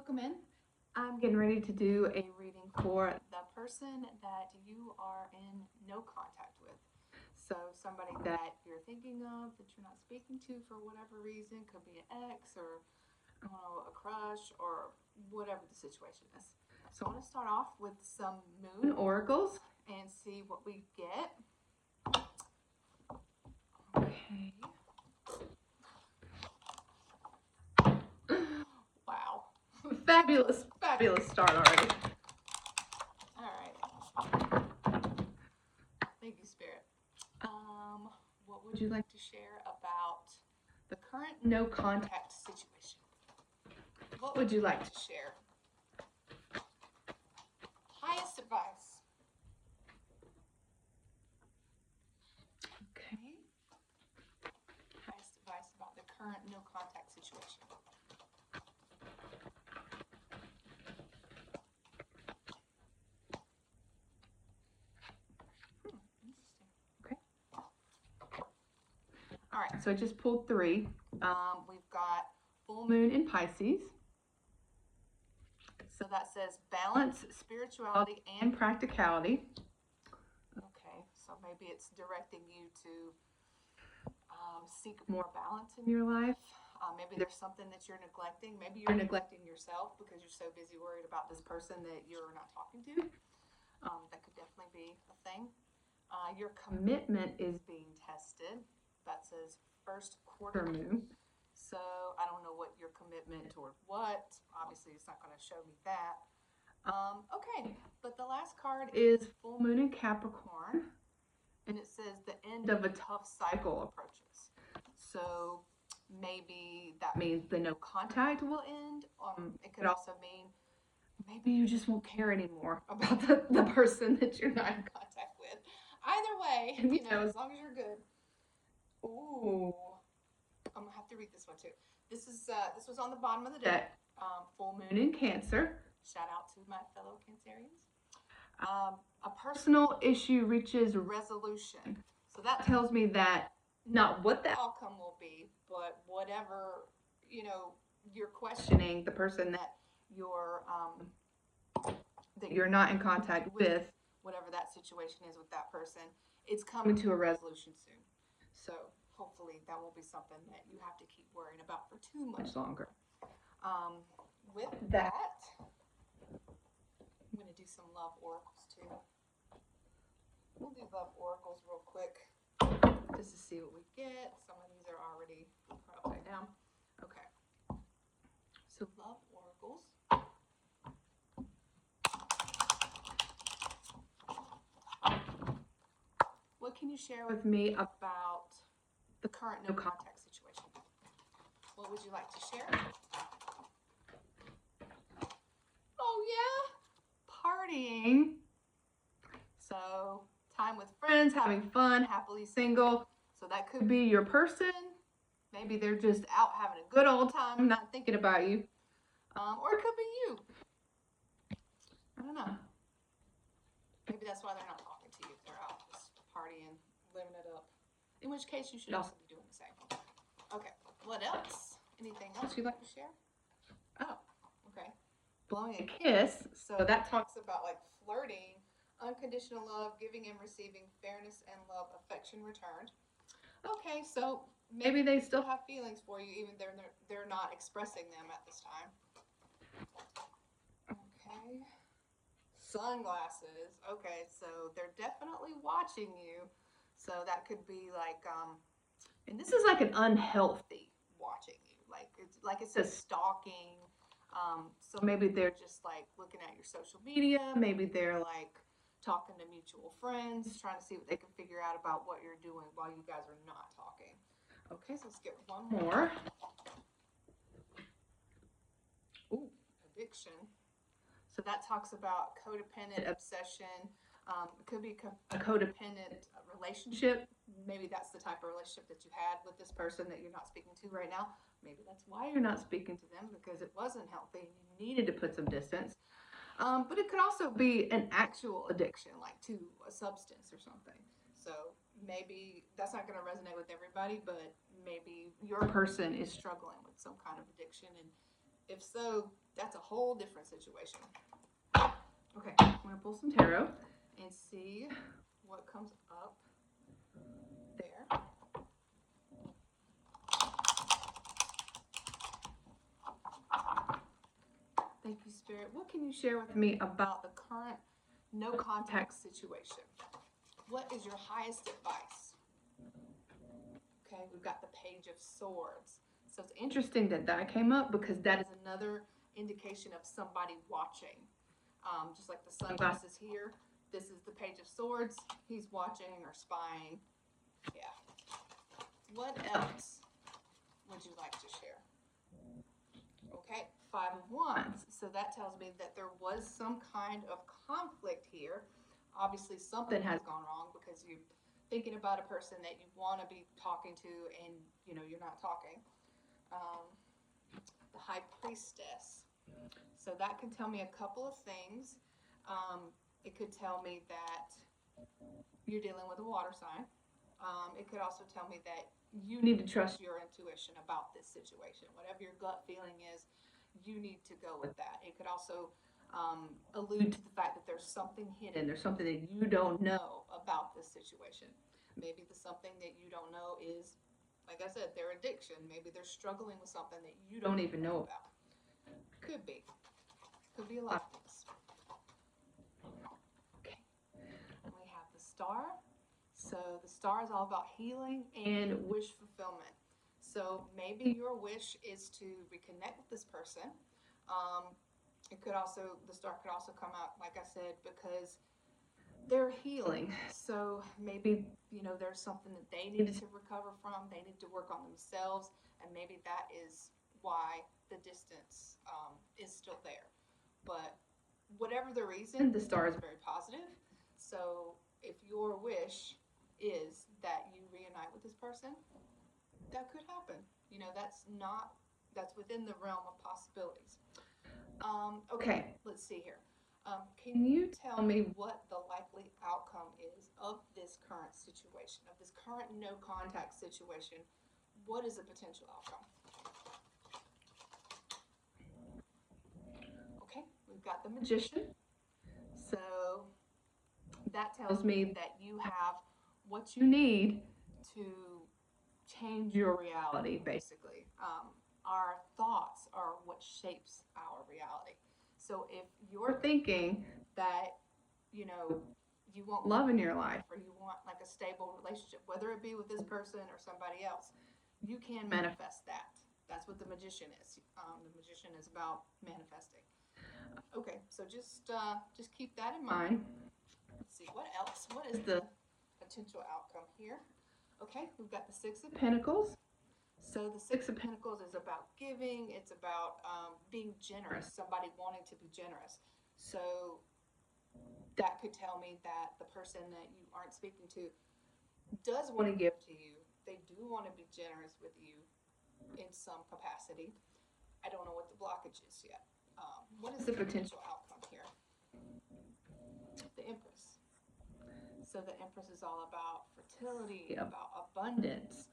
book them in. I'm getting ready to do a reading for the person that you are in no contact with. So somebody that you're thinking of that you're not speaking to for whatever reason, could be an ex or I don't know, a crush or whatever the situation is. So I want to start off with some moon oracles and see what we get. Okay. Wow. Fabulous, fabulous start already. All right. Thank you, Spirit. What would you like to share about the current no contact situation? What would you like to share? Highest advice. Okay. Highest advice about the current no contact situation. Interesting. Okay. All right, so I just pulled three. We've got full moon in Pisces. So that says balance, spirituality, and practicality. Okay, so maybe it's directing you to seek more balance in your life. Maybe there's something that you're neglecting. Maybe you're neglecting yourself because you're so busy worried about this person that you're not talking to. That could definitely be a thing. Your commitment is being tested. That says first quarter moon. So I don't know what your commitment toward what. Obviously, it's not going to show me that. Okay, but the last card is full moon in Capricorn, and it says the end of a tough cycle approaches. So maybe that means the no contact will end. It could also mean maybe you just won't care anymore about the person that you're not in contact with. Either way, as long as you're good. Ooh, I'm gonna have to read this one too. This was on the bottom of the deck. Full moon in Cancer. Shout out to my fellow Cancerians. A personal issue reaches resolution. So that tells me that not what the outcome will be, but whatever you're questioning, the person that you're not in contact with, whatever that situation is with that person, it's coming to a resolution soon. So hopefully that won't be something that you have to keep worrying about for too much longer. With that, I'm going to do some love oracles too. We'll do love oracles real quick just to see what we get. Some of these are already upside down. Okay. So love oracles. What can you share with me about the current no contact situation? What would you like to share? Oh yeah, partying. So time with friends, having fun, happily single. So that could be your person. Maybe they're just out having a good old time, not thinking about you. Or it could be you. I don't know. Maybe that's why they're not talking to you. They're out just partying, living it up. In which case, you should also be doing the same. Okay, what else? Anything else you'd like to share? Oh, okay. Blowing a kiss. So that talks about like flirting, unconditional love, giving and receiving, fairness and love, affection returned. Okay, so maybe they still have feelings for you, even though they're not expressing them at this time. Okay. Sunglasses. Okay, so they're definitely watching you. So that could be like, and this is like an unhealthy watching you. Like it says stalking. So maybe they're just like looking at your social media. Maybe they're like talking to mutual friends, trying to see what they can figure out about what you're doing while you guys are not talking. Okay, so let's get one more. Ooh, addiction. So that talks about codependent obsession. It could be a codependent relationship. Maybe that's the type of relationship that you had with this person that you're not speaking to right now. Maybe that's why you're not speaking to them, because it wasn't healthy and you needed to put some distance. But it could also be an actual addiction, like to a substance or something. So maybe that's not going to resonate with everybody, but maybe your person is struggling with some kind of addiction. And if so, That's a whole different situation. Okay, I'm going to pull some tarot and see what comes up there. Thank you, Spirit. What can you share with me about the current no contact situation? What is your highest advice? Okay, we've got the Page of Swords. So it's interesting that that came up because that is another indication of somebody watching. Just like the sunglasses here, this is the Page of Swords. He's watching or spying. Yeah. What else would you like to share? Okay, Five of Wands. So that tells me that there was some kind of conflict here. Obviously, something has gone wrong because you're thinking about a person that you want to be talking to and, you're not talking. The High Priestess. So that can tell me a couple of things. It could tell me that you're dealing with a water sign. It could also tell me that you need to trust your intuition about this situation. Whatever your gut feeling is, you need to go with that. It could also allude to the fact that there's something hidden. There's something that you don't know about this situation. Maybe the something that you don't know is, like I said, their addiction. Maybe they're struggling with something that you don't even know about. Could be. Could be a lot of things. Okay. And we have the Star. So the Star is all about healing and wish fulfillment. So maybe your wish is to reconnect with this person. The Star could also come out, like I said, because they're healing. So maybe, there's something that they needed to recover from. They need to work on themselves. And maybe that is why the distance is still there. But whatever the reason, the Star is very positive. So if your wish is that you reunite with this person, that could happen. That's within the realm of possibilities. Okay, let's see here. Can you tell me what the likely outcome is of this current situation, of this current no contact situation? What is a potential outcome? Okay, we've got the Magician. So that tells me that you have what you need to change your reality, basically. Our thoughts are what shapes our reality. So if you're thinking that, you want love in your life or you want like a stable relationship, whether it be with this person or somebody else, you can manifest that. That's what the Magician is. The Magician is about manifesting. Okay, so just keep that in mind. Let's see, what else? What is the potential outcome here? Okay, we've got the Six of Pentacles. So the Six of Pentacles is about giving. It's about being generous, somebody wanting to be generous. So that could tell me that the person that you aren't speaking to does want to give to you. They do want to be generous with you in some capacity. I don't know what the blockage is yet. What is the potential outcome here? The Empress. So the Empress is all about fertility, about abundance.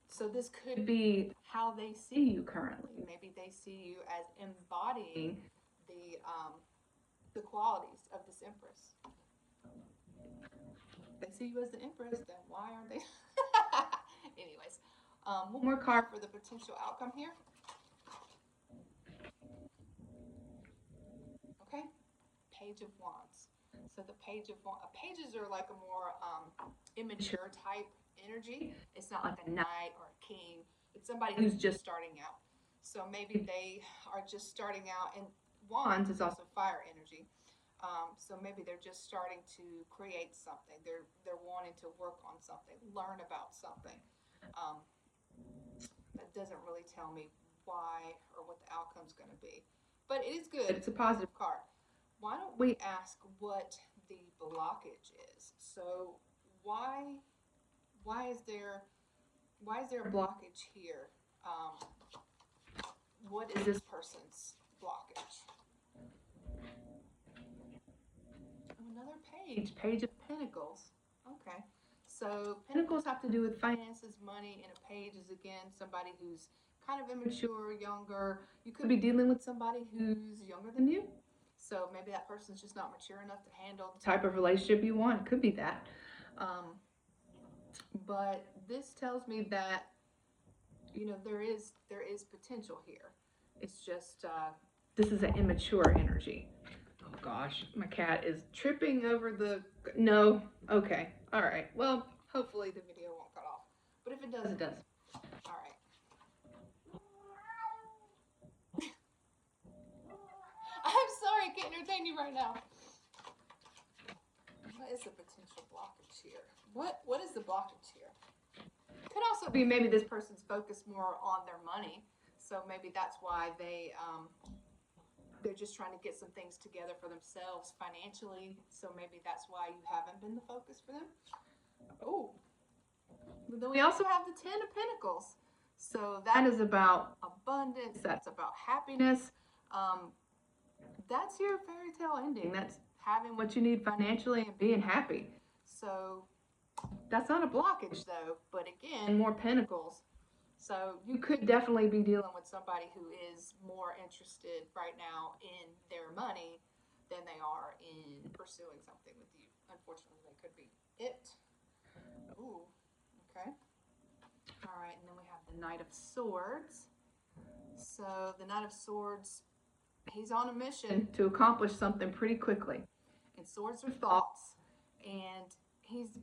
So this could be how they see you currently. Maybe they see you as embodying the qualities of this Empress. If they see you as the Empress, then why aren't they? Anyways, one more card for the potential outcome here. Okay, Page of Wands. So the Pages are like a more immature type energy. It's not like a knight or a king. It's somebody who's just starting out. So maybe they are just starting out, and Wands is also fire energy. So maybe they're just starting to create something. They're wanting to work on something, learn about something. That doesn't really tell me why or what the outcome's going to be. But it is good. It's a positive card. Why don't we ask what the blockage is? So why is there a blockage here? What is this person's blockage? Another Page of Pentacles. Okay. So Pentacles have to do with finances, money, and a Page is again somebody who's kind of immature, younger. You could be dealing with somebody who's younger than you. So maybe that person's just not mature enough to handle the type of relationship you want. It could be that. But this tells me that, you know, there is potential here. It's just this is an immature energy. Oh gosh, my cat is tripping over the. No, okay, all right. Well, hopefully the video won't cut off. But if it does, it does. All right. I'm sorry, I can't entertain you right now. What is the potential blockage here? What is the blockage here? Could also be maybe this person's focused more on their money, so maybe that's why they're just trying to get some things together for themselves financially. So maybe that's why you haven't been the focus for them. Oh, but then we also have the Ten of Pentacles. So that is about abundance. That's about happiness. That's your fairy tale ending. That's having what you need financially and being happy. So that's not a blockage though, but again, more pentacles. So you could definitely be dealing with somebody who is more interested right now in their money than they are in pursuing something with you. Unfortunately, they could be it. Ooh, okay. All right, and then we have the Knight of Swords. So the Knight of Swords, he's on a mission to accomplish something pretty quickly. And swords are thoughts, and he's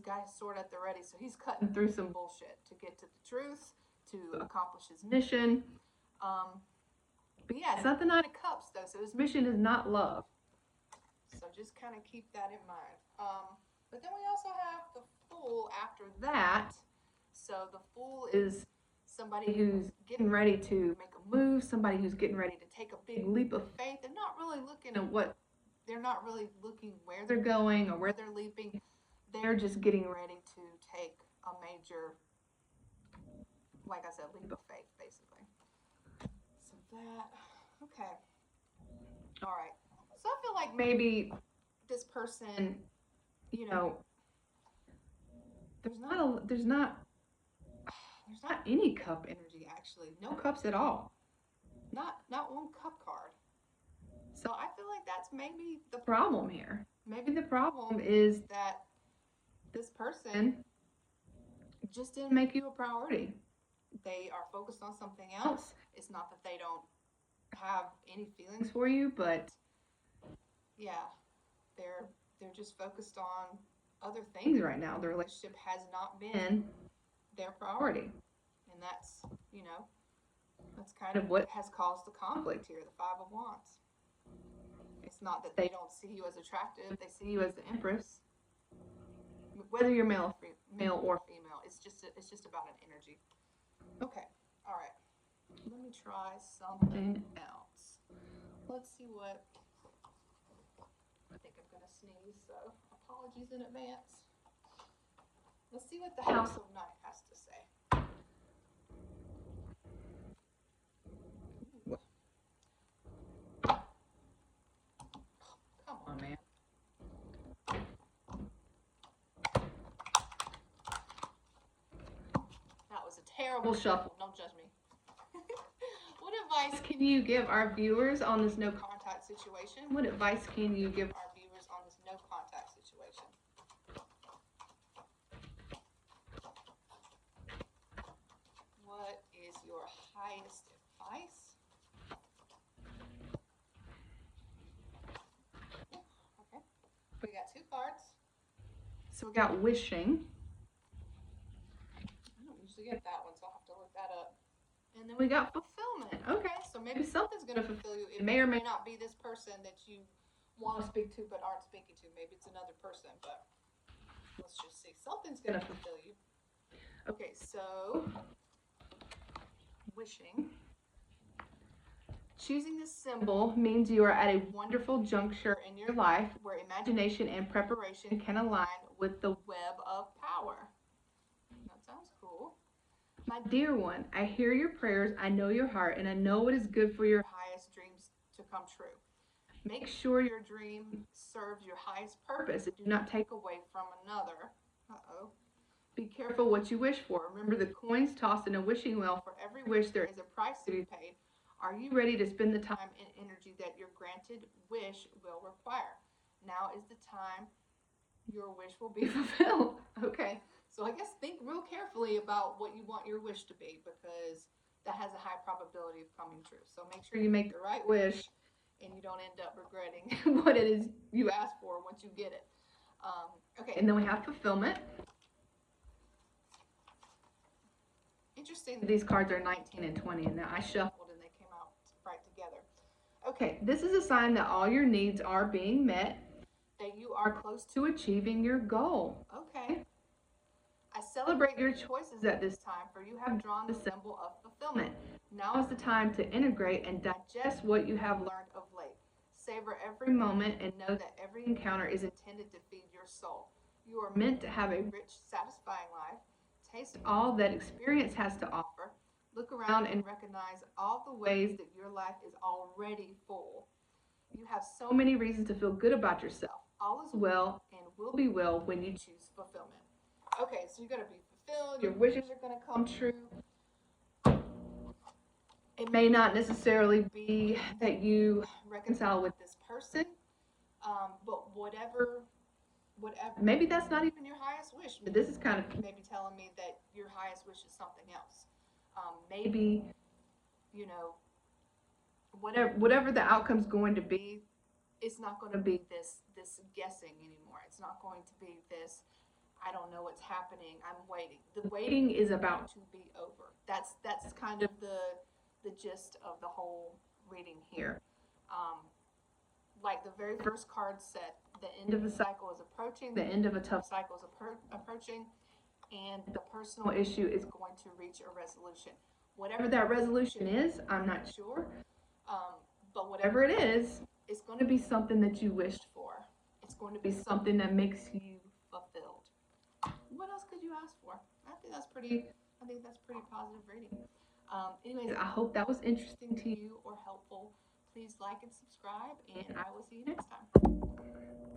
got his sword at the ready, so he's cutting through some bullshit to get to the truth, to accomplish his mission. But yeah, it's not the Nine of Cups though, so his mission is not love. So just kind of keep that in mind. But then we also have the Fool after that. So the Fool is somebody who's getting ready to make a move, somebody who's getting ready to take a big leap of faith. They're not really looking at they're not really looking where they're going or where they're leaping. They're just getting ready to take a major, like I said, leap of faith, basically. So that, okay. All right. So I feel like maybe this person, you know, there's not any cup energy actually. No cups at all. Not one cup card. So I feel like that's maybe the problem here. Maybe the problem is that this person just didn't make you a priority. They are focused on something else. It's not that they don't have any feelings for you, but yeah, they're just focused on other things right now. The relationship has not been their priority. And that's, you know, that's kind of what has caused the conflict here, the Five of Wands. It's not that they don't see you as attractive, they see you as the Empress. Whether you're male or female, it's just about an energy. Okay, all right. Let me try something else. Let's see what. I think I'm gonna sneeze, so apologies in advance. Let's see what the House of Night has to say. Come on, man. That was a terrible shuffle. Don't judge me. What advice can you give our viewers on this no contact situation? What advice can you give our viewers on this no contact situation? What is your highest advice? Okay. We got two cards. So we got wishing. I don't usually get that one, so I'll have to look that up. And then we got fulfillment. Okay, so maybe something's going to fulfill you. It may or may not be this person that you want to speak to but aren't speaking to. Maybe it's another person, but let's just see. Something's going to fulfill you. Okay, so wishing. Choosing this symbol means you are at a wonderful juncture in your life where imagination and preparation can align with the web of power. That sounds cool. My dear one, I hear your prayers, I know your heart, and I know what is good for your highest dreams to come true. Make sure your dream serves your highest purpose and do not take away from another. Uh-oh. Be careful what you wish for. Remember the coins tossed in a wishing well. For every wish, there is a price to be paid. Are you ready to spend the time and energy that your granted wish will require? Now is the time your wish will be fulfilled. Okay, so I guess think real carefully about what you want your wish to be, because that has a high probability of coming true. So make sure you make the right wish and you don't end up regretting what it is you asked for once you get it. Okay, and then we have fulfillment. Interesting that these cards are 19 and 20, and I shuffled and they came out right together. Okay, this is a sign that all your needs are being met, that you are close to achieving your goal. Okay. I celebrate your choices at this time, for you have drawn the symbol of fulfillment. Now is the time to integrate and digest what you have learned of late. Savor every moment and know that every encounter is intended to feed your soul. You are meant to have a rich, satisfying life. Taste all that experience has to offer. Look around and recognize all the ways that your life is already full. You have so many reasons to feel good about yourself. All is well and will be well when you choose fulfillment. Okay, so you're going to be fulfilled. Your wishes are going to come true. It may not necessarily be that you reconcile with this person, but whatever, maybe that's not even your highest wish. But this is kind of maybe telling me that your highest wish is something else. Maybe, you know, whatever the outcome's going to be, it's not going to be this guessing anymore. It's not going to be this, I don't know what's happening, I'm waiting. The waiting is about to be over. That's kind of the gist of the whole reading here. Like the very first card said, the end of the cycle is approaching, the end of a tough cycle is approaching, and the personal issue is going to reach a resolution. Whatever that resolution is, I'm not sure, but whatever it is, it's going to be something that you wished for. It's going to be something that makes you fulfilled. What else could you ask for? I think that's pretty positive reading. Anyways, I hope that was interesting to you or helpful. Please like and subscribe, and I will see you next time.